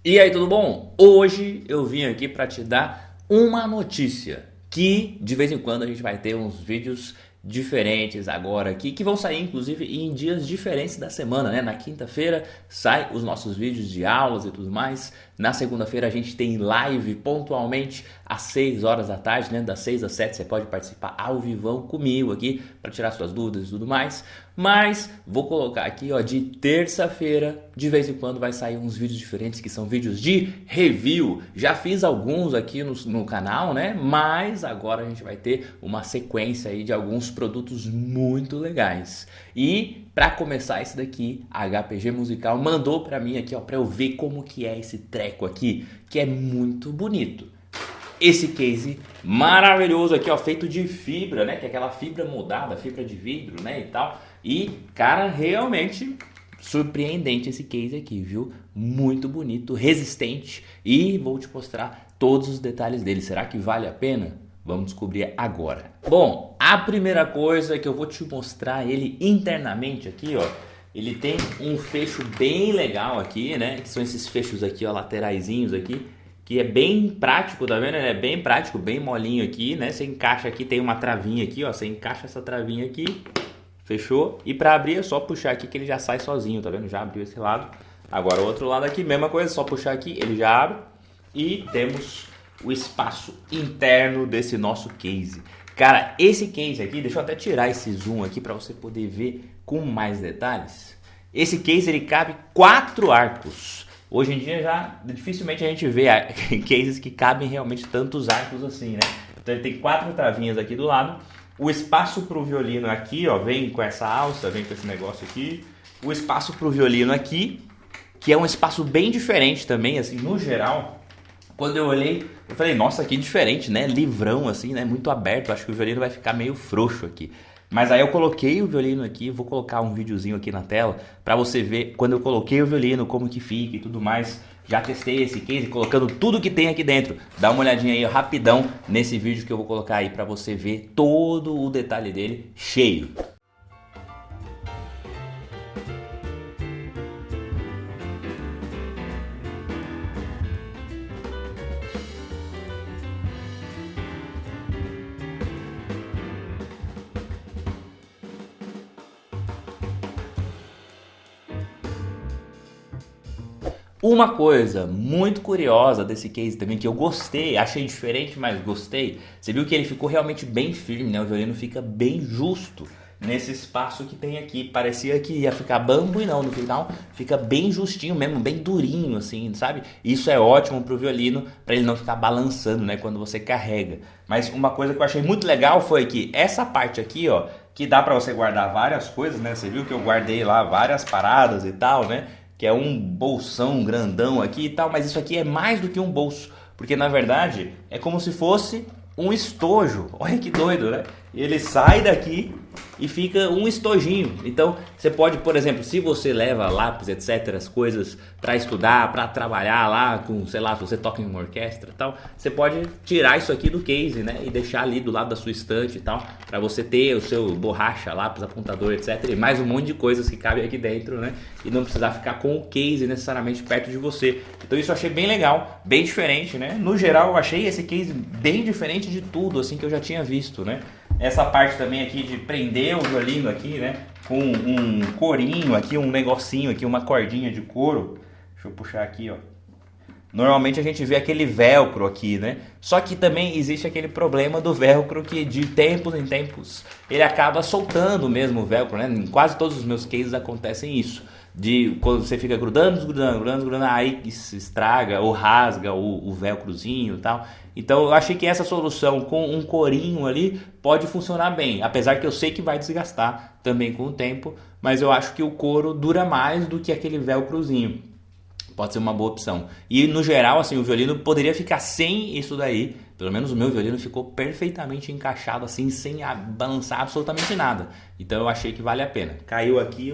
E aí, tudo bom? Hoje eu vim aqui para te dar uma notícia que de vez em quando a gente vai ter uns vídeos diferentes agora aqui, que vão sair inclusive em dias diferentes da semana, né? Na quinta-feira sai os nossos vídeos de aulas e tudo mais. Na segunda-feira a gente tem live pontualmente às 6 horas da tarde, né? Das 6 às 7 você pode participar ao vivão comigo aqui para tirar suas dúvidas e tudo mais. Mas vou colocar aqui, ó, de terça-feira, de vez em quando vai sair uns vídeos diferentes que são vídeos de review. Já fiz alguns aqui no canal, né? Mas agora a gente vai ter uma sequência aí de alguns produtos muito legais. E para começar esse daqui, a HPG Musical mandou para mim aqui, ó, para eu ver como que é esse treco aqui, que é muito bonito. Esse case maravilhoso aqui, ó, feito de fibra, né? Que é aquela fibra moldada, fibra de vidro, né? E tal. E, cara, realmente surpreendente esse case aqui, viu? Muito bonito, resistente. E vou te mostrar todos os detalhes dele. Será que vale a pena? Vamos descobrir agora. Bom, a primeira coisa que eu vou te mostrar ele internamente aqui, ó. Ele tem um fecho bem legal aqui, né? Que são esses fechos aqui, ó, lateraizinhos aqui. Que é bem prático, tá vendo? É bem prático, bem molinho aqui, né? Você encaixa aqui, tem uma travinha aqui, ó. Você encaixa essa travinha aqui, fechou? E para abrir é só puxar aqui que ele já sai sozinho, tá vendo? Já abriu esse lado. Agora o outro lado aqui, mesma coisa, só puxar aqui, ele já abre. E temos o espaço interno desse nosso case. Cara, esse case aqui, deixa eu até tirar esse zoom aqui para você poder ver com mais detalhes. Esse case, ele cabe 4 arcos. Hoje em dia já dificilmente a gente vê cases que cabem realmente tantos arcos assim, né? Então ele tem 4 travinhas aqui do lado. O espaço para o violino aqui, ó, vem com essa alça, vem com esse negócio aqui. O espaço para o violino aqui, que é um espaço bem diferente também, assim, no geral. Quando eu olhei, eu falei, nossa, que diferente, né? Livrão, assim, né? Muito aberto. Acho que o violino vai ficar meio frouxo aqui. Mas aí eu coloquei o violino aqui, vou colocar um videozinho aqui na tela para você ver quando eu coloquei o violino, como que fica e tudo mais. Já testei esse case colocando tudo que tem aqui dentro. Dá uma olhadinha aí rapidão nesse vídeo que eu vou colocar aí para você ver todo o detalhe dele cheio. Uma coisa muito curiosa desse case também, que eu gostei, achei diferente, mas gostei. Você viu que ele ficou realmente bem firme, né? O violino fica bem justo nesse espaço que tem aqui. Parecia que ia ficar bambu e não, no final fica bem justinho mesmo, bem durinho assim, sabe? Isso é ótimo pro violino, para ele não ficar balançando, né, quando você carrega. Mas uma coisa que eu achei muito legal foi que essa parte aqui, ó, que dá para você guardar várias coisas, né? Você viu que eu guardei lá várias paradas e tal, né? Que é um bolsão grandão aqui e tal, mas isso aqui é mais do que um bolso, porque na verdade é como se fosse um estojo. Olha que doido, né? Ele sai daqui e fica um estojinho. Então você pode, por exemplo, se você leva lápis, etc, as coisas para estudar, para trabalhar lá com, sei lá, se você toca em uma orquestra e tal, você pode tirar isso aqui do case, né, e deixar ali do lado da sua estante e tal, para você ter o seu borracha, lápis, apontador, etc, e mais um monte de coisas que cabem aqui dentro, né, e não precisar ficar com o case necessariamente perto de você. Então isso eu achei bem legal, bem diferente, né? No geral eu achei esse case bem diferente de tudo assim que eu já tinha visto, né? Essa parte também aqui de prender o violino aqui, né, com um corinho aqui, um negocinho aqui, uma cordinha de couro. Deixa eu puxar aqui, ó. Normalmente a gente vê aquele velcro aqui, né? Só que também existe aquele problema do velcro que de tempos em tempos ele acaba soltando mesmo o velcro, né? Em quase todos os meus cases acontecem isso. De quando você fica grudando, aí se estraga ou rasga o velcrozinho e tal. Então eu achei que essa solução com um corinho ali pode funcionar bem, apesar que eu sei que vai desgastar também com o tempo, mas eu acho que o couro dura mais do que aquele velcrozinho. Pode ser uma boa opção. E no geral, assim, o violino poderia ficar sem isso daí. Pelo menos o meu violino ficou perfeitamente encaixado assim, sem balançar absolutamente nada. Então eu achei que vale a pena. Caiu aqui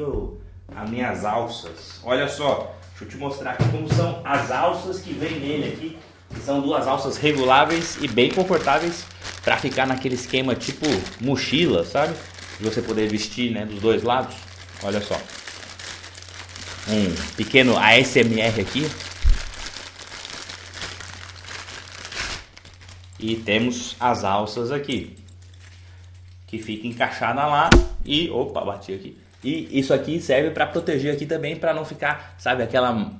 as minhas alças. Olha só, deixa eu te mostrar aqui como são as alças que vem nele aqui. São 2 alças reguláveis e bem confortáveis para ficar naquele esquema tipo mochila, sabe? De você poder vestir, né, dos 2 lados. Olha só. Um pequeno ASMR aqui. E temos as alças aqui, que fica encaixada lá e... Opa, bati aqui. E isso aqui serve para proteger aqui também, para não ficar, sabe, aquela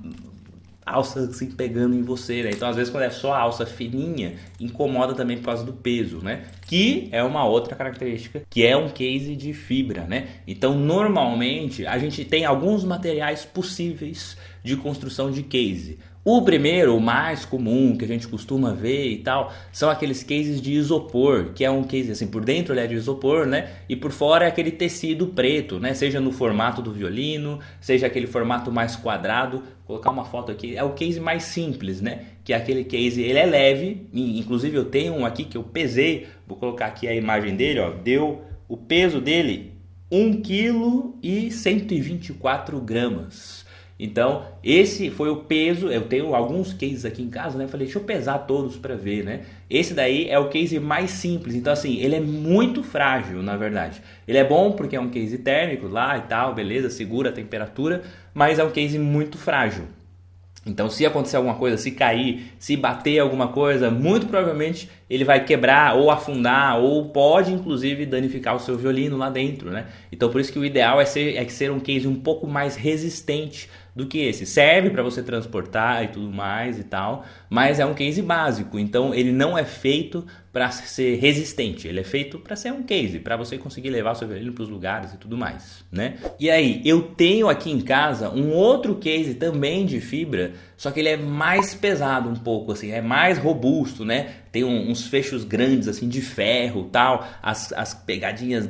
alça assim pegando em você, né? Então às vezes quando é só a alça fininha, incomoda também por causa do peso, né? Que é uma outra característica, que é um case de fibra, né? Então normalmente a gente tem alguns materiais possíveis de construção de case. O primeiro, o mais comum, que a gente costuma ver e tal, são aqueles cases de isopor, que é um case assim, por dentro ele é de isopor, né? E por fora é aquele tecido preto, né? Seja no formato do violino, seja aquele formato mais quadrado. Vou colocar uma foto aqui, é o case mais simples, né? Que é aquele case, ele é leve, inclusive eu tenho um aqui que eu pesei, vou colocar aqui a imagem dele, ó, deu o peso dele 1,124 kg. Então, esse foi o peso. Eu tenho alguns cases aqui em casa, né? Falei, deixa eu pesar todos para ver, né? Esse daí é o case mais simples. Então, assim, ele é muito frágil, na verdade. Ele é bom porque é um case térmico lá e tal, beleza, segura a temperatura, mas é um case muito frágil. Então, se acontecer alguma coisa, se cair, se bater alguma coisa, muito provavelmente ele vai quebrar ou afundar, ou pode inclusive danificar o seu violino lá dentro, né? Então, por isso que o ideal é ser um case um pouco mais resistente do que esse. Serve para você transportar e tudo mais e tal, mas é um case básico, então ele não é feito para ser resistente, ele é feito para ser um case, para você conseguir levar o seu violino para os lugares e tudo mais, né? E aí, eu tenho aqui em casa um outro case também de fibra, só que ele é mais pesado um pouco, assim, é mais robusto, né? Tem uns fechos grandes, assim, de ferro, tal, as pegadinhas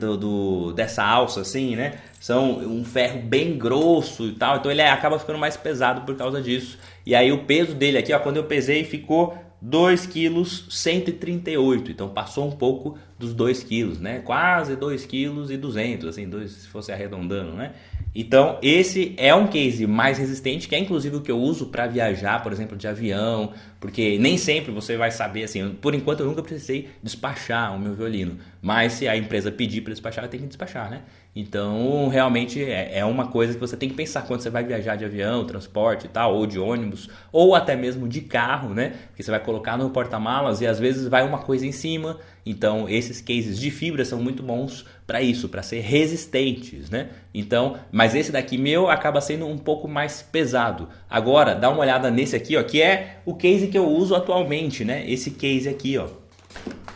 dessa alça, assim, né? São um ferro bem grosso e tal, então ele acaba ficando mais pesado por causa disso. E aí o peso dele aqui, ó, quando eu pesei, ficou 2,138 kg, então passou um pouco dos 2 kg, né? Quase 2,2 kg, assim, se fosse arredondando, né? Então esse é um case mais resistente, que é inclusive o que eu uso para viajar, por exemplo, de avião, porque nem sempre você vai saber, assim, por enquanto eu nunca precisei despachar o meu violino, mas se a empresa pedir para despachar, eu tenho que despachar, né? Então realmente é uma coisa que você tem que pensar quando você vai viajar de avião, transporte e tal, ou de ônibus, ou até mesmo de carro, né? Porque você vai colocar no porta-malas e às vezes vai uma coisa em cima. Então esses cases de fibra são muito bons para isso, para ser resistentes, né? Então, mas esse daqui meu acaba sendo um pouco mais pesado. Agora, dá uma olhada nesse aqui, ó, que é o case que eu uso atualmente, né? Esse case aqui, ó,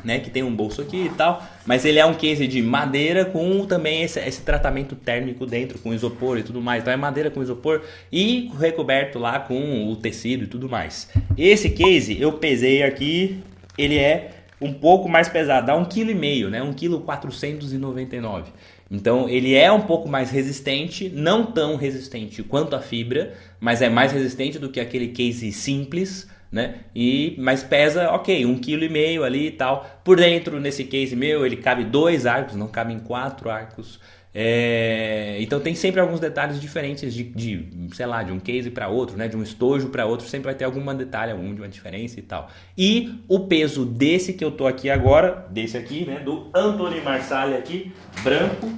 né, que tem um bolso aqui e tal, mas ele é um case de madeira com também esse tratamento térmico dentro, com isopor e tudo mais. Então é madeira com isopor e recoberto lá com o tecido e tudo mais. Esse case eu pesei aqui, ele é um pouco mais pesado, dá 1,5 kg, né, 1,499 kg. Então ele é um pouco mais resistente, não tão resistente quanto a fibra, mas é mais resistente do que aquele case simples, né? Mas pesa, ok, 1,5 kg ali e tal. Por dentro, nesse case meu, ele cabe 2 arcos, não cabem 4 arcos. Então tem sempre alguns detalhes diferentes sei lá, de um case para outro, né? De um estojo para outro, sempre vai ter algum detalhe, alguma diferença e tal. E o peso desse que eu tô aqui agora, desse aqui, né? Do Anthony Marsali aqui, branco,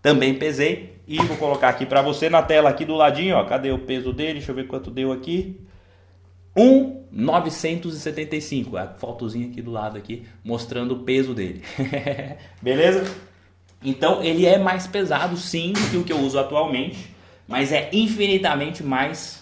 também pesei. E vou colocar aqui para você na tela aqui do ladinho, ó. Cadê o peso dele? Deixa eu ver quanto deu aqui. 1,975, a fotozinha aqui do lado aqui mostrando o peso dele. Beleza? Então ele é mais pesado sim do que o que eu uso atualmente, mas é infinitamente mais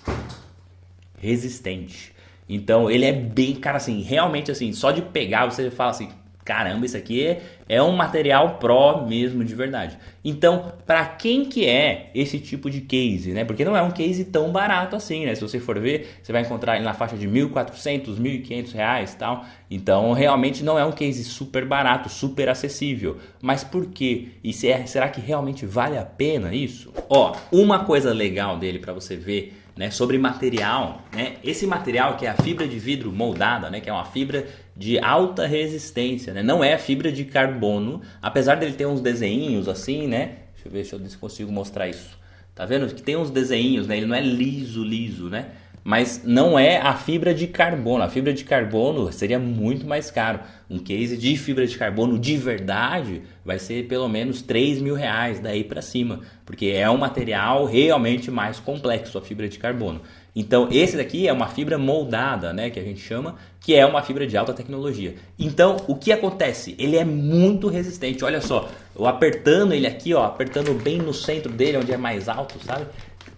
resistente. Então ele é bem, cara, assim, realmente assim, só de pegar você fala assim, caramba, isso aqui é um material pro mesmo, de verdade. Então, para quem que é esse tipo de case, né? Porque não é um case tão barato assim, né? Se você for ver, você vai encontrar ele na faixa de R$1.400, R$1.500 e tal. Então, realmente não é um case super barato, super acessível. Mas por quê? E será que realmente vale a pena isso? Ó, uma coisa legal dele para você ver, né, sobre material, né? Esse material que é a fibra de vidro moldada, né, que é uma fibra de alta resistência, né? Não é fibra de carbono, apesar dele ter uns desenhinhos assim, né? Deixa eu ver se eu consigo mostrar isso. Tá vendo que tem uns desenhinhos, né? Ele não é liso, né? Mas não é a fibra de carbono. A fibra de carbono seria muito mais caro. Um case de fibra de carbono de verdade vai ser pelo menos R$3.000 daí para cima, porque é um material realmente mais complexo, a fibra de carbono. Então esse daqui é uma fibra moldada, né, que a gente chama, que é uma fibra de alta tecnologia. Então o que acontece? Ele é muito resistente. Olha só, eu apertando ele aqui, ó, apertando bem no centro dele, onde é mais alto, sabe?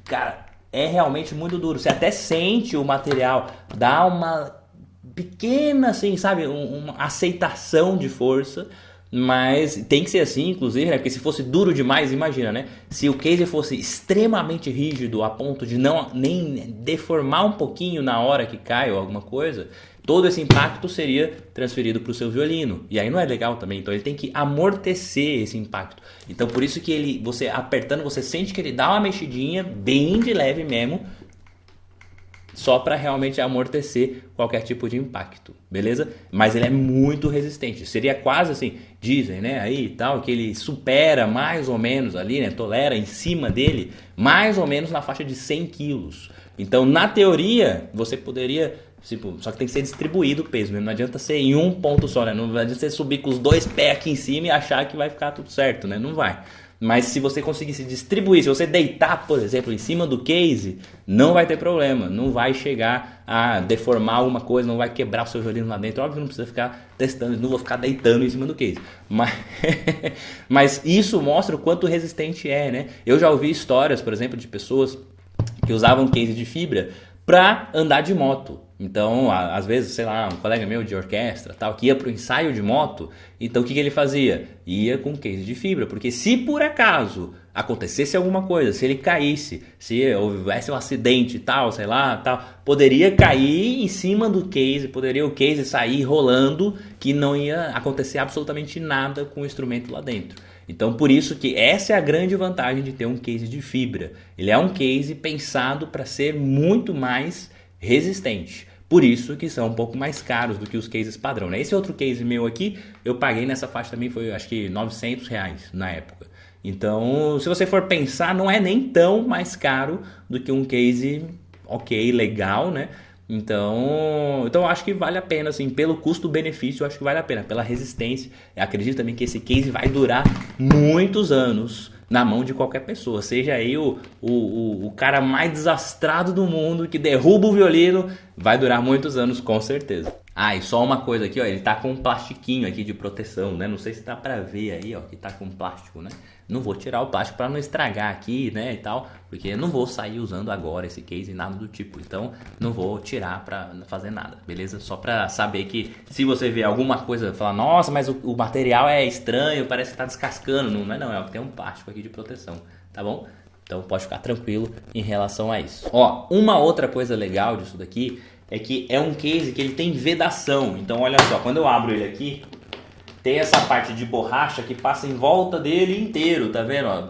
Cara, é realmente muito duro. Você até sente o material, dá uma pequena, assim, sabe, uma aceitação de força. Mas tem que ser assim, inclusive, né? Porque se fosse duro demais, imagina, né? Se o case fosse extremamente rígido a ponto de não nem deformar um pouquinho na hora que cai ou alguma coisa, todo esse impacto seria transferido para o seu violino. E aí não é legal também. Então ele tem que amortecer esse impacto. Então por isso que você apertando, você sente que ele dá uma mexidinha bem de leve mesmo, só para realmente amortecer qualquer tipo de impacto, beleza? Mas ele é muito resistente, seria quase assim, dizem, né, aí tal, que ele supera mais ou menos ali, né, tolera em cima dele, mais ou menos na faixa de 100 quilos. Então, na teoria, você poderia, tipo, só que tem que ser distribuído o peso, né? Não adianta ser em um ponto só, né? Não adianta você subir com os dois pés aqui em cima e achar que vai ficar tudo certo, né? Não vai. Mas se você conseguir se distribuir, se você deitar, por exemplo, em cima do case, não vai ter problema, não vai chegar a deformar alguma coisa, não vai quebrar o seu violino lá dentro. Óbvio que não precisa ficar testando, não vou ficar deitando em cima do case. Mas isso mostra o quanto resistente é, né? Eu já ouvi histórias, por exemplo, de pessoas que usavam case de fibra para andar de moto. Então, às vezes, sei lá, um colega meu de orquestra, tal, que ia para o ensaio de moto, então o que ele fazia? Ia com case de fibra, porque se por acaso acontecesse alguma coisa, se ele caísse, se houvesse um acidente e tal, sei lá, tal, poderia cair em cima do case, poderia o case sair rolando, que não ia acontecer absolutamente nada com o instrumento lá dentro. Então, por isso que essa é a grande vantagem de ter um case de fibra. Ele é um case pensado para ser muito mais resistente. Por isso que são um pouco mais caros do que os cases padrão, né? Esse outro case meu aqui, eu paguei nessa faixa também, foi acho que R$900 na época. Então, se você for pensar, não é nem tão mais caro do que um case ok, legal, né? Então eu acho que vale a pena, assim, pelo custo-benefício, eu acho que vale a pena, pela resistência. Eu acredito também que esse case vai durar muitos anos na mão de qualquer pessoa, seja aí o cara mais desastrado do mundo que derruba o violino, vai durar muitos anos com certeza. Ah, e só uma coisa aqui, ó, ele tá com um plastiquinho aqui de proteção, né? Não sei se dá pra ver aí, ó, que tá com plástico, né? Não vou tirar o plástico para não estragar aqui, né, e tal, porque eu não vou sair usando agora esse case, nada do tipo. Então, não vou tirar para fazer nada, beleza? Só para saber que se você ver alguma coisa, falar, nossa, mas o material é estranho, parece que tá descascando. Não é não, é que tem um plástico aqui de proteção, tá bom? Então, pode ficar tranquilo em relação a isso. Ó, uma outra coisa legal disso daqui é que é um case que ele tem vedação. Então, olha só, quando eu abro ele aqui, tem essa parte de borracha que passa em volta dele inteiro, tá vendo? Ó,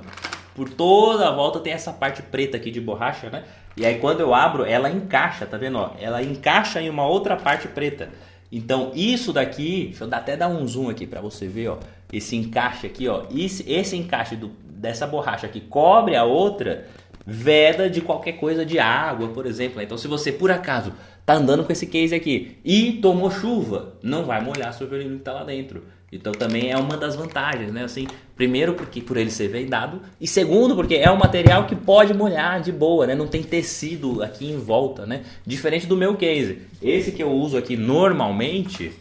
por toda a volta tem essa parte preta aqui de borracha, né? E aí quando eu abro, ela encaixa, tá vendo? Ó, ela encaixa em uma outra parte preta. Então isso daqui, deixa eu até dar um zoom aqui pra você ver, ó. Esse encaixe aqui, ó. Esse encaixe dessa borracha que cobre a outra, veda de qualquer coisa de água, por exemplo. Então se você por acaso tá andando com esse case aqui e tomou chuva, não vai molhar seu violino que tá lá dentro. Então também é uma das vantagens, né? Assim, primeiro porque por ele ser vedado e segundo porque é um material que pode molhar de boa, né? Não tem tecido aqui em volta, né? Diferente do meu case. Esse que eu uso aqui normalmente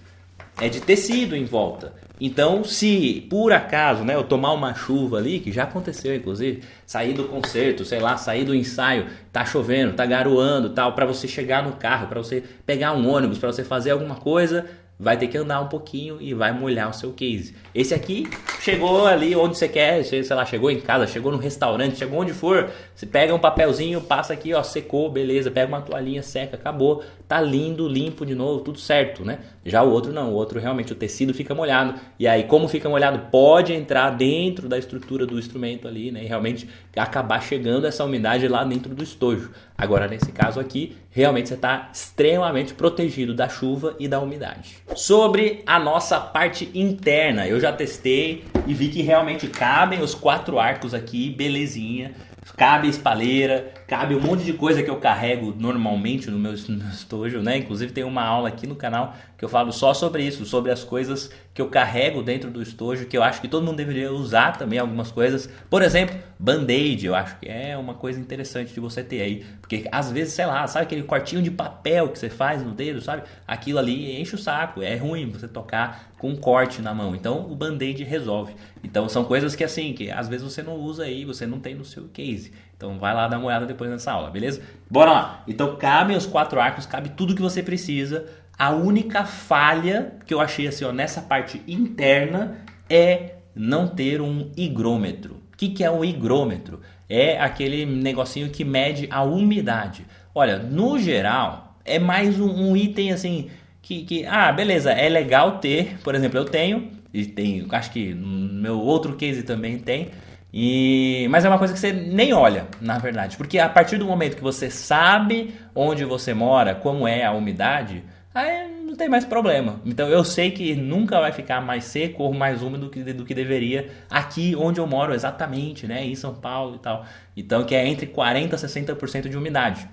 é de tecido em volta. Então, se por acaso, né, eu tomar uma chuva ali, que já aconteceu inclusive, sair do concerto, sei lá, sair do ensaio, tá chovendo, tá garoando, tal, para você chegar no carro, para você pegar um ônibus, para você fazer alguma coisa, vai ter que andar um pouquinho e vai molhar o seu case. Esse aqui chegou ali onde você quer, sei lá, chegou em casa, chegou no restaurante, chegou onde for, você pega um papelzinho, passa aqui, ó, secou, beleza, pega uma toalhinha, seca, acabou, tá lindo, limpo de novo, tudo certo, né? Já o outro não, o outro realmente o tecido fica molhado, e aí como fica molhado, pode entrar dentro da estrutura do instrumento ali, né? E realmente acabar chegando essa umidade lá dentro do estojo. Agora nesse caso aqui, realmente você está extremamente protegido da chuva e da umidade. Sobre a nossa parte interna, eu já testei e vi que realmente cabem os 4 arcos aqui, belezinha. Cabe espalheira, cabe um monte de coisa que eu carrego normalmente no meu estojo, né? Inclusive tem uma aula aqui no canal que eu falo só sobre isso, sobre as coisas que eu carrego dentro do estojo, que eu acho que todo mundo deveria usar também algumas coisas. Por exemplo, band-aid, eu acho que é uma coisa interessante de você ter aí, porque às vezes, sei lá, sabe aquele cortinho de papel que você faz no dedo, sabe? Aquilo ali enche o saco, é ruim você tocar com um corte na mão. Então o band-aid resolve. Então são coisas que assim, que às vezes você não usa aí, você não tem no seu case. Então vai lá dar uma olhada depois nessa aula, beleza? Bora lá! Então cabem os 4 arcos, cabe tudo que você precisa. A única falha que eu achei assim, ó, nessa parte interna é não ter um higrômetro. O que é um higrômetro? É aquele negocinho que mede a umidade. Olha, no geral, é mais um item assim beleza, é legal ter. Por exemplo, eu tenho, e tenho, acho que no meu outro case também tem. Mas é uma coisa que você nem olha, na verdade, porque a partir do momento que você sabe onde você mora, como é a umidade, aí não tem mais problema. Então eu sei que nunca vai ficar mais seco ou mais úmido do que deveria aqui onde eu moro exatamente, né, em São Paulo e tal. Então que é entre 40% a 60% de umidade.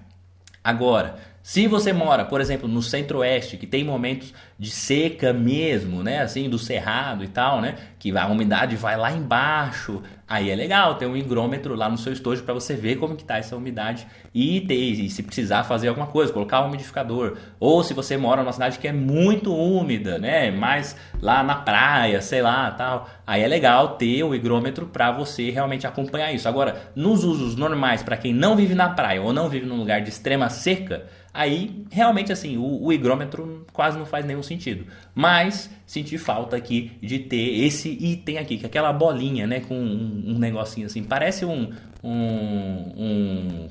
Agora, se você mora, por exemplo, no centro-oeste, que tem momentos de seca mesmo, né, assim, do cerrado e tal, né, que a umidade vai lá embaixo, aí é legal ter um higrômetro lá no seu estojo para você ver como que tá essa umidade e se precisar fazer alguma coisa, colocar um umidificador. Ou se você mora numa cidade que é muito úmida, né, mais lá na praia, sei lá, tal, aí é legal ter o higrômetro para você realmente acompanhar isso. Agora, nos usos normais, para quem não vive na praia ou não vive num lugar de extrema seca, aí realmente assim o higrômetro quase não faz nenhum sentido. Mas senti falta aqui de ter esse item aqui, que é aquela bolinha, né, com um negocinho assim, parece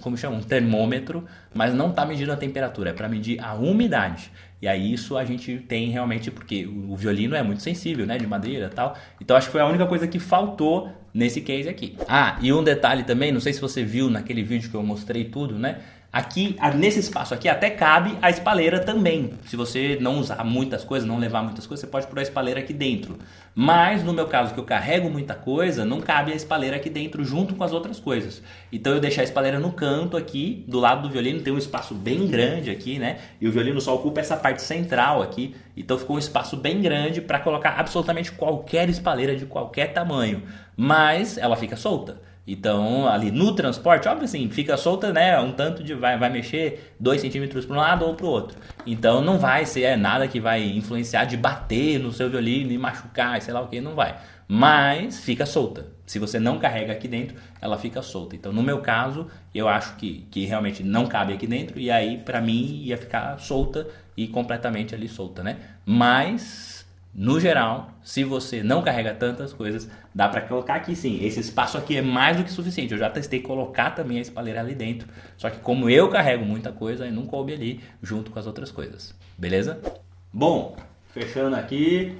como chama? Um termômetro, mas não está medindo a temperatura, é para medir a umidade. E aí isso a gente tem realmente, porque o violino é muito sensível, né, de madeira e tal. Então acho que foi a única coisa que faltou nesse case aqui. Ah, e um detalhe também, não sei se você viu naquele vídeo que eu mostrei tudo, né? Aqui, nesse espaço aqui, até cabe a espalheira também. Se você não usar muitas coisas, não levar muitas coisas, você pode pôr a espalheira aqui dentro. Mas, no meu caso, que eu carrego muita coisa, não cabe a espalheira aqui dentro junto com as outras coisas. Então, eu deixei a espalheira no canto aqui, do lado do violino. Tem um espaço bem grande aqui, né? E o violino só ocupa essa parte central aqui. Então, ficou um espaço bem grande para colocar absolutamente qualquer espalheira de qualquer tamanho. Mas, ela fica solta. Então, ali no transporte, óbvio assim, fica solta, né? Um tanto de vai mexer 2 centímetros para um lado ou para o outro. Então, não vai ser nada que vai influenciar de bater no seu violino e machucar, sei lá o que, não vai. Mas fica solta. Se você não carrega aqui dentro, ela fica solta. Então, no meu caso, eu acho que realmente não cabe aqui dentro. E aí, para mim, ia ficar solta e completamente ali solta, né? Mas... no geral, se você não carrega tantas coisas, dá para colocar aqui sim. Esse espaço aqui é mais do que suficiente. Eu já testei colocar também a espalheira ali dentro. Só que como eu carrego muita coisa, aí não coube ali junto com as outras coisas. Beleza? Bom, fechando aqui.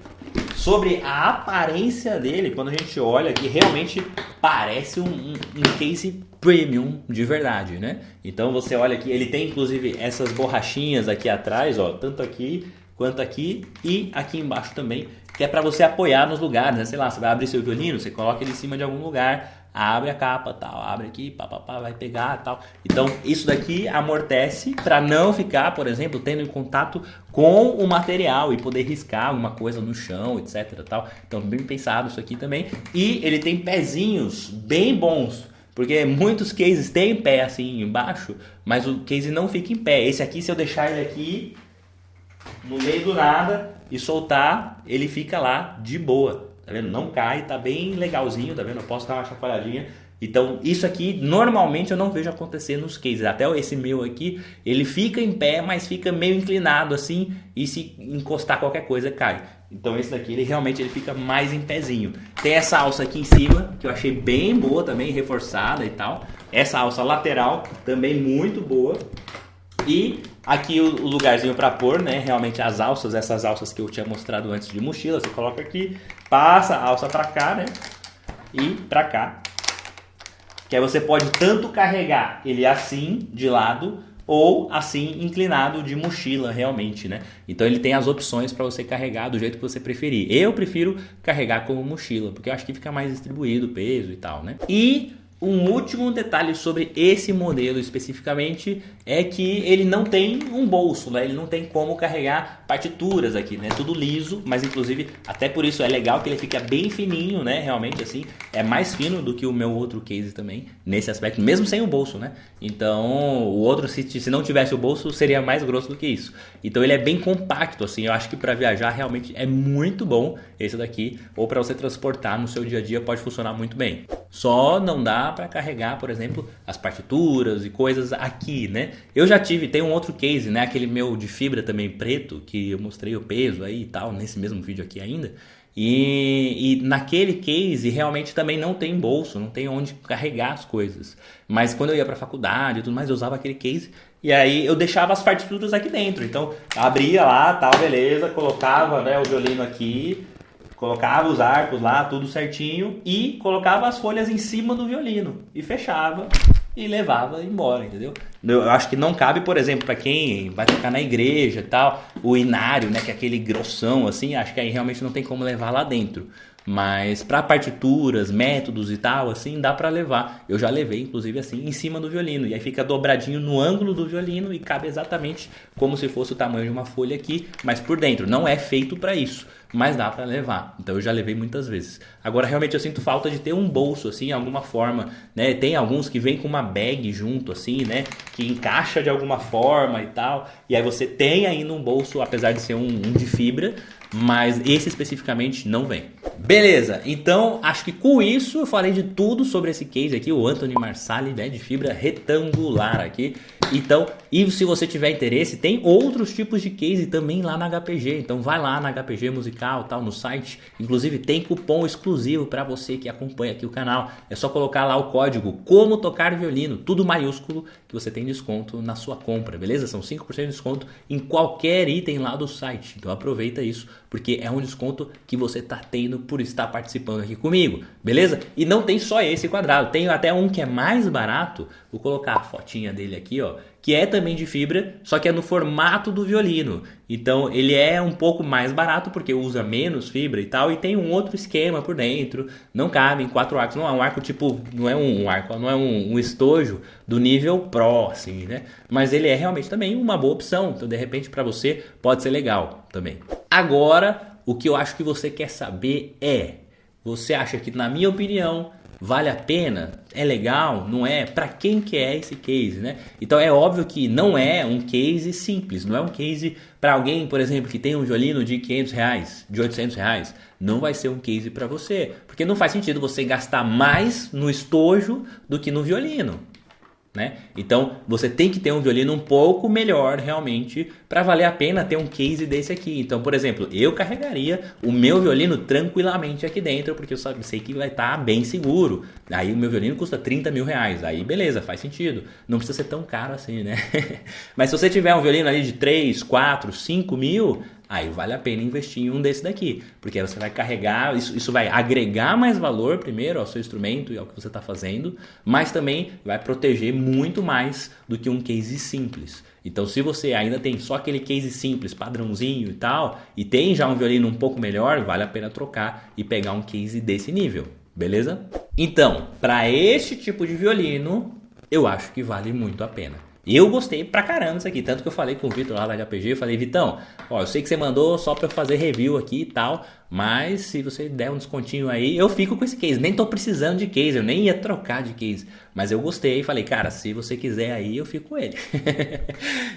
Sobre a aparência dele, quando a gente olha aqui, realmente parece um case premium de verdade, né? Então você olha aqui, ele tem inclusive essas borrachinhas aqui atrás, ó, tanto aqui quanto aqui e aqui embaixo também, que é para você apoiar nos lugares, né? Sei lá, você vai abrir seu violino, você coloca ele em cima de algum lugar, abre a capa, tal, abre aqui, papapá, vai pegar, tal. Então, isso daqui amortece para não ficar, por exemplo, tendo em contato com o material e poder riscar alguma coisa no chão, etc, tal. Então, bem pensado isso aqui também. E ele tem pezinhos bem bons. Porque muitos cases têm pé assim embaixo, mas o case não fica em pé. Esse aqui, se eu deixar ele aqui no meio do nada e soltar, ele fica lá de boa, tá vendo? Não cai, tá bem legalzinho, tá vendo? Eu posso dar uma chacoalhadinha. Então isso aqui normalmente eu não vejo acontecer nos cases. Até esse meu aqui, ele fica em pé, mas fica meio inclinado assim, e se encostar qualquer coisa cai. Então esse daqui ele realmente fica mais em pezinho. Tem essa alça aqui em cima, que eu achei bem boa também, reforçada e tal. Essa alça lateral também muito boa. E aqui o lugarzinho para pôr, né? Realmente as alças, essas alças que eu tinha mostrado antes de mochila, você coloca aqui, passa a alça para cá, né? E para cá. Que aí você pode tanto carregar ele assim, de lado, ou assim, inclinado de mochila, realmente, né? Então ele tem as opções para você carregar do jeito que você preferir. Eu prefiro carregar como mochila, porque eu acho que fica mais distribuído o peso e tal, né? E Um último detalhe sobre esse modelo especificamente é que ele não tem um bolso, né? Ele não tem como carregar partituras aqui, né? Tudo liso, mas inclusive até por isso é legal que ele fica bem fininho, né? Realmente assim, é mais fino do que o meu outro case também, nesse aspecto, mesmo sem o bolso, né? Então o outro, se não tivesse o bolso, seria mais grosso do que isso. Então ele é bem compacto, assim, eu acho que para viajar realmente é muito bom esse daqui, ou para você transportar no seu dia a dia pode funcionar muito bem. Só não dá para carregar, por exemplo, as partituras e coisas aqui, né? Eu já tem um outro case, né? Aquele meu de fibra também preto, que eu mostrei o peso aí e tal, nesse mesmo vídeo aqui ainda. E naquele case realmente também não tem bolso, não tem onde carregar as coisas. Mas quando eu ia para faculdade e tudo mais, eu usava aquele case e aí eu deixava as partituras aqui dentro. Então abria lá, tal, beleza, colocava, né, o violino aqui, colocava os arcos lá, tudo certinho e colocava as folhas em cima do violino e fechava e levava embora, entendeu? Eu acho que não cabe, por exemplo, para quem vai tocar na igreja e tal, o inário, né, que é aquele grossão assim, acho que aí realmente não tem como levar lá dentro. Mas para partituras, métodos e tal, assim, dá para levar. Eu já levei, inclusive, assim, em cima do violino. E aí fica dobradinho no ângulo do violino e cabe exatamente como se fosse o tamanho de uma folha aqui, mas por dentro. Não é feito para isso, mas dá para levar. Então eu já levei muitas vezes. Agora realmente eu sinto falta de ter um bolso, assim, alguma forma, né? Tem alguns que vem com uma bag junto, assim, né? Que encaixa de alguma forma e tal. E aí você tem ainda um bolso, apesar de ser um de fibra, mas esse especificamente não vem. Beleza, então acho que com isso eu falei de tudo sobre esse case aqui, o Anthony Marsali, né, de fibra retangular aqui. Então, e se você tiver interesse, tem outros tipos de case também lá na HPG. Então vai lá na HPG Musical, tal, no site. Inclusive tem cupom exclusivo para você que acompanha aqui o canal. É só colocar lá o código Como Tocar Violino, tudo maiúsculo, que você tem desconto na sua compra, beleza? São 5% de desconto em qualquer item lá do site. Então aproveita isso, porque é um desconto que você está tendo por estar participando aqui comigo, beleza? E não tem só esse quadrado, tem até um que é mais barato. Vou colocar a fotinha dele aqui, ó, que é também de fibra, só que é no formato do violino. Então ele é um pouco mais barato porque usa menos fibra e tal, e tem um outro esquema por dentro. Não cabe em 4 arcos, não é um arco tipo, não é um arco, não é um estojo do nível Pro, assim, né? Mas ele é realmente também uma boa opção. Então de repente para você pode ser legal também. Agora, o que eu acho que você quer saber é, você acha que, na minha opinião, vale a pena? É legal? Não é? Para quem que é esse case, né? Então é óbvio que não é um case simples, não é um case para alguém, por exemplo, que tem um violino de R$500, de R$800. Não vai ser um case para você, porque não faz sentido você gastar mais no estojo do que no violino, né? Então você tem que ter um violino um pouco melhor realmente para valer a pena ter um case desse aqui. Então, por exemplo, eu carregaria o meu violino tranquilamente aqui dentro, porque eu sei que vai estar bem seguro. Aí o meu violino custa R$30 mil, aí beleza, faz sentido, não precisa ser tão caro assim, né? Mas se você tiver um violino ali de 3, 4, 5 mil, aí vale a pena investir em um desse daqui, porque aí você vai carregar, isso vai agregar mais valor primeiro ao seu instrumento e ao que você está fazendo, mas também vai proteger muito mais do que um case simples. Então se você ainda tem só aquele case simples, padrãozinho e tal, e tem já um violino um pouco melhor, vale a pena trocar e pegar um case desse nível, beleza? Então, para este tipo de violino, eu acho que vale muito a pena. Eu gostei pra caramba disso aqui, tanto que eu falei com o Vitor lá da HPG, eu falei, Vitão, ó, eu sei que você mandou só pra eu fazer review aqui e tal, mas se você der um descontinho aí, eu fico com esse case, nem tô precisando de case, eu nem ia trocar de case, mas eu gostei e falei, cara, se você quiser aí, eu fico com ele.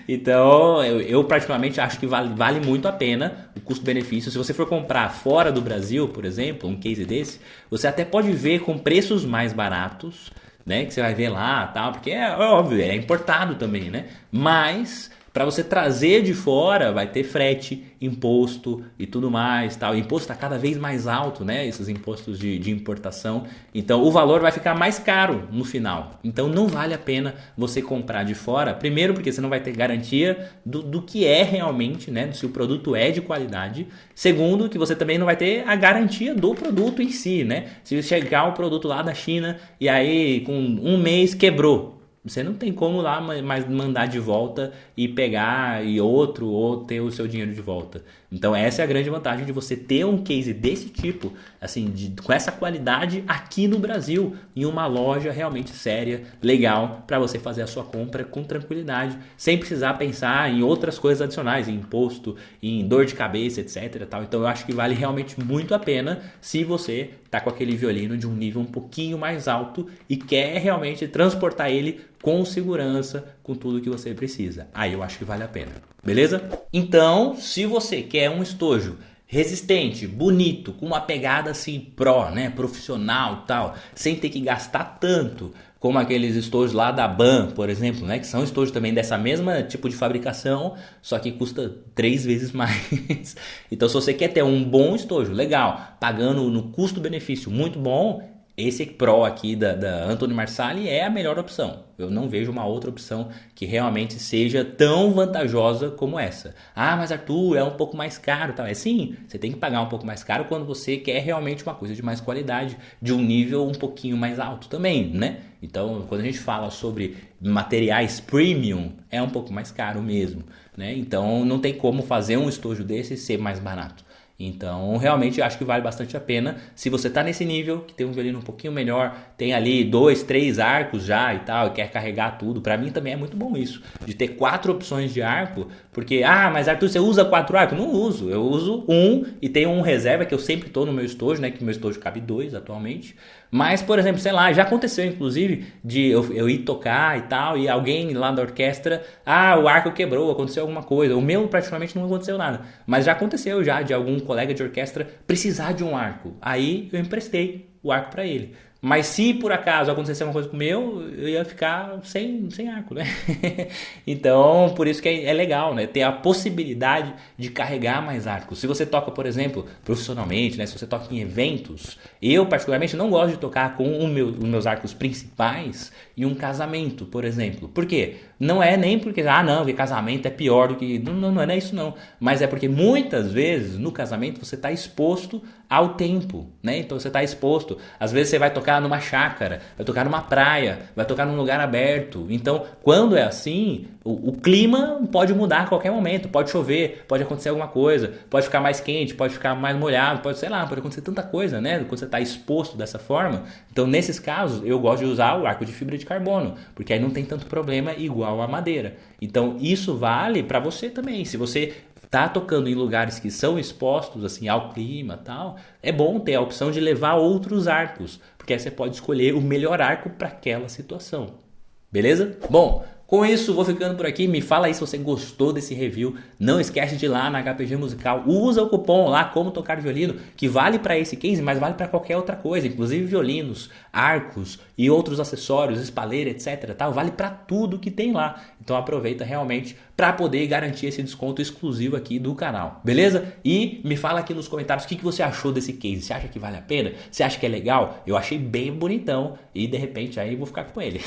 Então, eu particularmente acho que vale muito a pena o custo-benefício. Se você for comprar fora do Brasil, por exemplo, um case desse, você até pode ver com preços mais baratos, né, que você vai ver lá, tal, porque é óbvio, é importado também, né? Mas para você trazer de fora vai ter frete, imposto e tudo mais, tal. O imposto está cada vez mais alto, né? Esses impostos de importação. Então o valor vai ficar mais caro no final. Então não vale a pena você comprar de fora. Primeiro porque você não vai ter garantia do que é realmente, né? Se o produto é de qualidade. Segundo que você também não vai ter a garantia do produto em si, né? Se chegar o produto lá da China e aí com um mês quebrou. você não tem como lá mais mandar de volta e pegar e outro ou ter o seu dinheiro de volta. Então essa é a grande vantagem de você ter um case desse tipo, assim, com essa qualidade aqui no Brasil, em uma loja realmente séria, legal, para você fazer a sua compra com tranquilidade, sem precisar pensar em outras coisas adicionais, em imposto, em dor de cabeça, etc. Tal. Então eu acho que vale realmente muito a pena se você tá com aquele violino de um nível um pouquinho mais alto e quer realmente transportar ele com segurança, com tudo que você precisa. Aí eu acho que vale a pena. Beleza? Então, se você quer um estojo resistente, bonito, com uma pegada assim pro, né, profissional, tal, sem ter que gastar tanto, como aqueles estojos lá da BAM, por exemplo, né, que são estojos também dessa mesma tipo de fabricação, só que custa 3 vezes mais. Então, se você quer ter um bom estojo, legal, pagando no custo-benefício muito bom, esse Pro aqui da Anthony Marsali é a melhor opção. Eu não vejo uma outra opção que realmente seja tão vantajosa como essa. Ah, mas Arthur, é um pouco mais caro. Tá? É sim, você tem que pagar um pouco mais caro quando você quer realmente uma coisa de mais qualidade, de um nível um pouquinho mais alto também, né? Então, quando a gente fala sobre materiais premium, é um pouco mais caro mesmo, né? Então, não tem como fazer um estojo desse ser mais barato. Então, realmente, eu acho que vale bastante a pena. Se você está nesse nível, que tem um violino um pouquinho melhor, tem ali 2, 3 arcos já e tal, e quer carregar tudo, para mim também é muito bom isso, de ter 4 opções de arco, porque, mas Arthur, você usa 4 arcos? Não uso, eu uso um e tenho um reserva que eu sempre estou no meu estojo, né, que meu estojo cabe 2 atualmente. Mas, por exemplo, sei lá, já aconteceu inclusive de eu ir tocar e tal, e alguém lá da orquestra, o arco quebrou, aconteceu alguma coisa. O meu praticamente não aconteceu nada, mas já aconteceu já de algum colega de orquestra precisar de um arco. Aí eu emprestei o arco para ele. Mas se por acaso acontecesse uma coisa com o meu, eu ia ficar sem arco, né? Então, por isso que é legal, né? Ter a possibilidade de carregar mais arcos. Se você toca, por exemplo, profissionalmente, né? Se você toca em eventos, eu particularmente não gosto de tocar com os meus arcos principais em um casamento, por exemplo. Por quê? Não é nem porque, porque casamento é pior do que... Não é isso não. Mas é porque muitas vezes no casamento você está exposto ao tempo, né? Então você está exposto. Às vezes você vai tocar numa chácara, vai tocar numa praia, vai tocar num lugar aberto. Então, quando é assim, o clima pode mudar a qualquer momento. Pode chover, pode acontecer alguma coisa, pode ficar mais quente, pode ficar mais molhado, pode acontecer tanta coisa, né? Quando você está exposto dessa forma. Então, nesses casos, eu gosto de usar o arco de fibra de carbono, porque aí não tem tanto problema igual a madeira. Então, isso vale para você também. Se você tá tocando em lugares que são expostos assim ao clima e tal, é bom ter a opção de levar outros arcos, porque aí você pode escolher o melhor arco para aquela situação. Beleza? Bom, com isso, vou ficando por aqui. Me fala aí se você gostou desse review. Não esquece de ir lá na HPG Musical. Usa o cupom lá, Como Tocar Violino, que vale para esse case, mas vale para qualquer outra coisa. Inclusive violinos, arcos e outros acessórios, espalheira, etc. Tal. Vale para tudo que tem lá. Então aproveita realmente para poder garantir esse desconto exclusivo aqui do canal. Beleza? E me fala aqui nos comentários o que você achou desse case. Você acha que vale a pena? Você acha que é legal? Eu achei bem bonitão e de repente aí vou ficar com ele.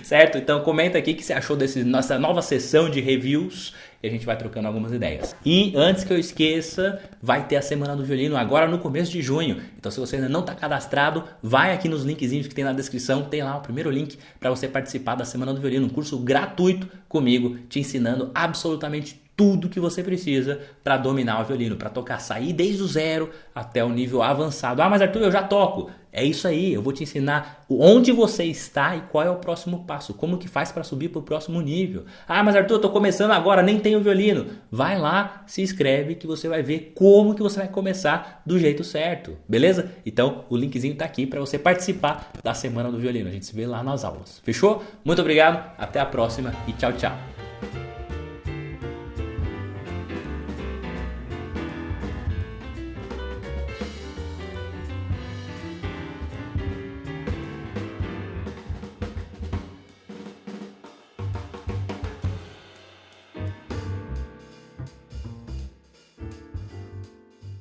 Certo? Então comenta aqui o que você achou dessa nossa nova sessão de reviews e a gente vai trocando algumas ideias. E antes que eu esqueça, vai ter a Semana do Violino agora no começo de junho. Então se você ainda não está cadastrado, vai aqui nos linkzinhos que tem na descrição, tem lá o primeiro link para você participar da Semana do Violino, um curso gratuito comigo, te ensinando absolutamente tudo que você precisa para dominar o violino, para tocar, sair desde o zero até o nível avançado. Mas Arthur, eu já toco. É isso aí, eu vou te ensinar onde você está e qual é o próximo passo, como que faz para subir para o próximo nível. Mas Arthur, eu estou começando agora, nem tenho violino. Vai lá, se inscreve que você vai ver como que você vai começar do jeito certo, beleza? Então o linkzinho está aqui para você participar da Semana do Violino. A gente se vê lá nas aulas. Fechou? Muito obrigado, até a próxima e tchau, tchau.